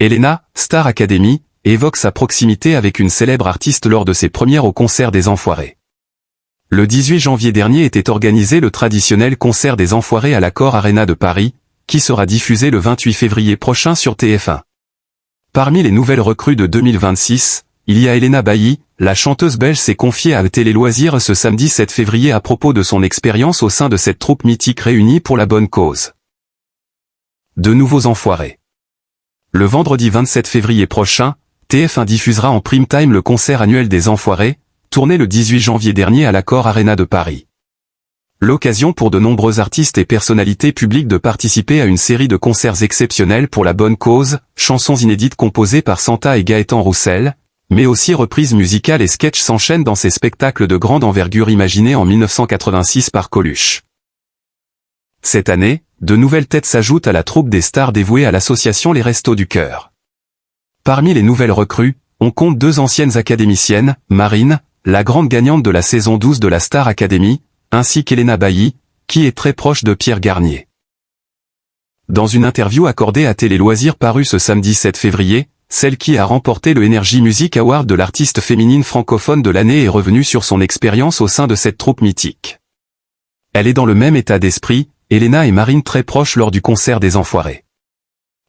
Elena, Star Academy, évoque sa proximité avec une célèbre artiste lors de ses premières au concert des Enfoirés. Le 18 janvier dernier était organisé le traditionnel concert des Enfoirés à l'Accor Arena de Paris, qui sera diffusé le 28 février prochain sur TF1. Parmi les nouvelles recrues de 2026, il y a Elena Bailly, la chanteuse belge s'est confiée à Télé Loisirs ce samedi 7 février à propos de son expérience au sein de cette troupe mythique réunie pour la bonne cause. De nouveaux Enfoirés. Le vendredi 27 février prochain, TF1 diffusera en prime time le concert annuel des Enfoirés, tourné le 18 janvier dernier à l'Accor Arena de Paris. L'occasion pour de nombreux artistes et personnalités publiques de participer à une série de concerts exceptionnels pour la bonne cause, chansons inédites composées par Santa et Gaëtan Roussel, mais aussi reprises musicales et sketchs s'enchaînent dans ces spectacles de grande envergure imaginés en 1986 par Coluche. Cette année, de nouvelles têtes s'ajoutent à la troupe des stars dévouées à l'association Les Restos du Cœur. Parmi les nouvelles recrues, on compte deux anciennes académiciennes, Marine, la grande gagnante de la saison 12 de la Star Academy, ainsi qu'Elena Bailly, qui est très proche de Pierre Garnier. Dans une interview accordée à Télé Loisirs parue ce samedi 7 février, celle qui a remporté le Energy Music Award de l'artiste féminine francophone de l'année est revenue sur son expérience au sein de cette troupe mythique. Elle est dans le même état d'esprit, Elena et Marine très proches lors du concert des Enfoirés.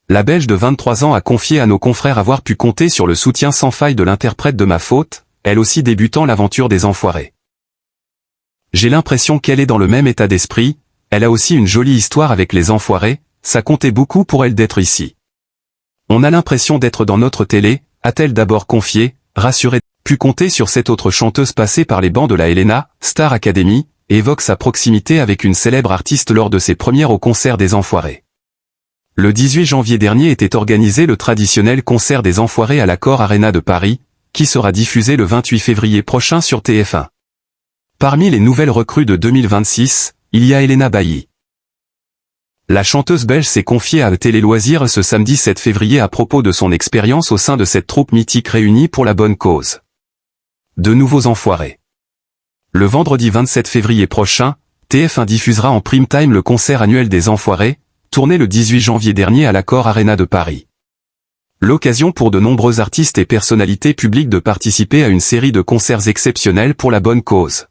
La Belge de 23 ans a confié à nos confrères avoir pu compter sur le soutien sans faille de l'interprète de Ma Faute, elle aussi débutant l'aventure des Enfoirés. J'ai l'impression qu'elle est dans le même état d'esprit, elle a aussi une jolie histoire avec les Enfoirés, ça comptait beaucoup pour elle d'être ici. On a l'impression d'être dans notre télé, a-t-elle d'abord confié, rassurée, pu compter sur cette autre chanteuse passée par les bancs de la Elena, Star Academy, évoque sa proximité avec une célèbre artiste lors de ses premières au concert des Enfoirés. Le 18 janvier dernier était organisé le traditionnel concert des Enfoirés à l'Accor Arena de Paris, qui sera diffusé le 28 février prochain sur TF1. Parmi les nouvelles recrues de 2026, il y a Elena Bailly. La chanteuse belge s'est confiée à Télé Loisirs ce samedi 7 février à propos de son expérience au sein de cette troupe mythique réunie pour la bonne cause. De nouveaux Enfoirés. Le vendredi 27 février prochain, TF1 diffusera en prime time le concert annuel des Enfoirés, tourné le 18 janvier dernier à l'Accor Arena de Paris. L'occasion pour de nombreux artistes et personnalités publiques de participer à une série de concerts exceptionnels pour la bonne cause.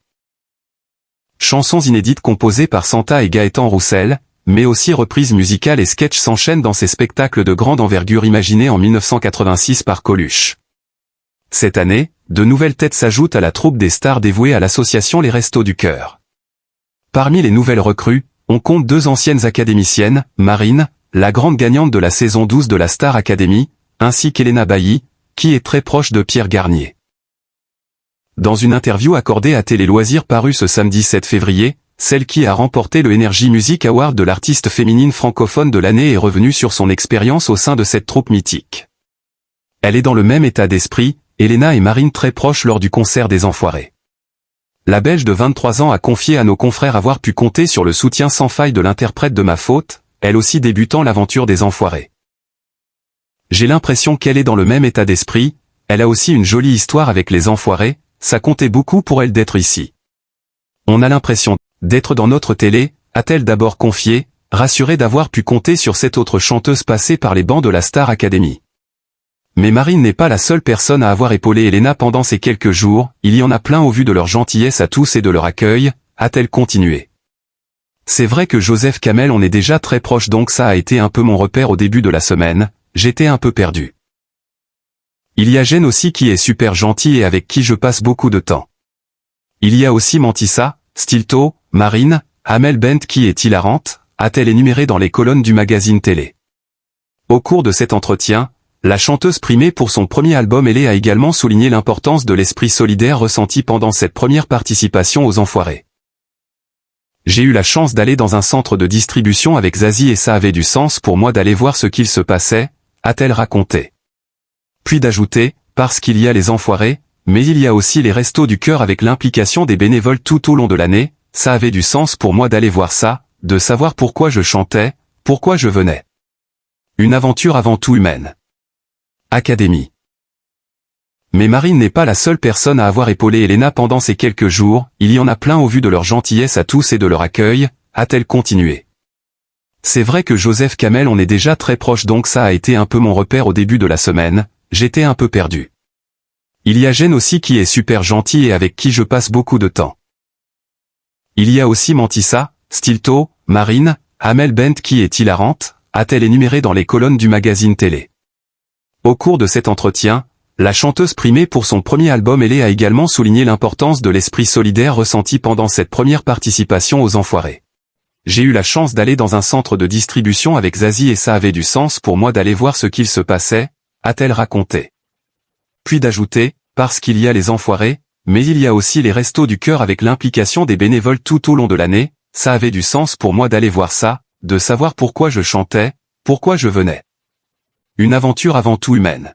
Chansons inédites composées par Santa et Gaëtan Roussel, mais aussi reprises musicales et sketchs s'enchaînent dans ces spectacles de grande envergure imaginés en 1986 par Coluche. Cette année, de nouvelles têtes s'ajoutent à la troupe des stars dévouées à l'association Les Restos du Cœur. Parmi les nouvelles recrues, on compte deux anciennes académiciennes, Marine, la grande gagnante de la saison 12 de la Star Academy, ainsi qu'Elena Bailly, qui est très proche de Pierre Garnier. Dans une interview accordée à Télé Loisirs parue ce samedi 7 février, celle qui a remporté le Energy Music Award de l'artiste féminine francophone de l'année est revenue sur son expérience au sein de cette troupe mythique. Elle est dans le même état d'esprit, Elena et Marine très proches lors du concert des Enfoirés. La Belge de 23 ans a confié à nos confrères avoir pu compter sur le soutien sans faille de l'interprète de Ma Faute, elle aussi débutant l'aventure des Enfoirés. J'ai l'impression qu'elle est dans le même état d'esprit, elle a aussi une jolie histoire avec les Enfoirés, ça comptait beaucoup pour elle d'être ici. On a l'impression d'être dans notre télé, a-t-elle d'abord confié, rassurée d'avoir pu compter sur cette autre chanteuse passée par les bancs de la Star Academy. Mais Marine n'est pas la seule personne à avoir épaulé Elena pendant ces quelques jours, il y en a plein au vu de leur gentillesse à tous et de leur accueil, a-t-elle continué. C'est vrai que Joseph Kamel on est déjà très proche donc ça a été un peu mon repère au début de la semaine, j'étais un peu perdu. Il y a Jen aussi qui est super gentil et avec qui je passe beaucoup de temps. Il y a aussi Mantissa, Stilto, Marine, Amel Bent qui est hilarante, a-t-elle énuméré dans les colonnes du magazine télé. Au cours de cet entretien, la chanteuse primée pour son premier album Elle a également souligné l'importance de l'esprit solidaire ressenti pendant cette première participation aux Enfoirés. J'ai eu la chance d'aller dans un centre de distribution avec Zazie et ça avait du sens pour moi d'aller voir ce qu'il se passait, a-t-elle raconté. Puis d'ajouter, parce qu'il y a les Enfoirés, mais il y a aussi les Restos du Cœur avec l'implication des bénévoles tout au long de l'année, ça avait du sens pour moi d'aller voir ça, de savoir pourquoi je chantais, pourquoi je venais. Une aventure avant tout humaine. Académie. Mais Marine n'est pas la seule personne à avoir épaulé Elena pendant ces quelques jours, il y en a plein au vu de leur gentillesse à tous et de leur accueil, a-t-elle continué. C'est vrai que Joseph Kamel on est déjà très proche donc ça a été un peu mon repère au début de la semaine, j'étais un peu perdu. Il y a Jen aussi qui est super gentil et avec qui je passe beaucoup de temps. Il y a aussi Mantissa, Stilto, Marine, Amel Bent qui est hilarante, a-t-elle énuméré dans les colonnes du magazine télé. Au cours de cet entretien, la chanteuse primée pour son premier album Elle a également souligné l'importance de l'esprit solidaire ressenti pendant cette première participation aux Enfoirés. J'ai eu la chance d'aller dans un centre de distribution avec Zazie et ça avait du sens pour moi d'aller voir ce qu'il se passait, a-t-elle raconté. Puis d'ajouter, parce qu'il y a les Enfoirés, mais il y a aussi les Restos du Cœur avec l'implication des bénévoles tout au long de l'année, ça avait du sens pour moi d'aller voir ça, de savoir pourquoi je chantais, pourquoi je venais. Une aventure avant tout humaine.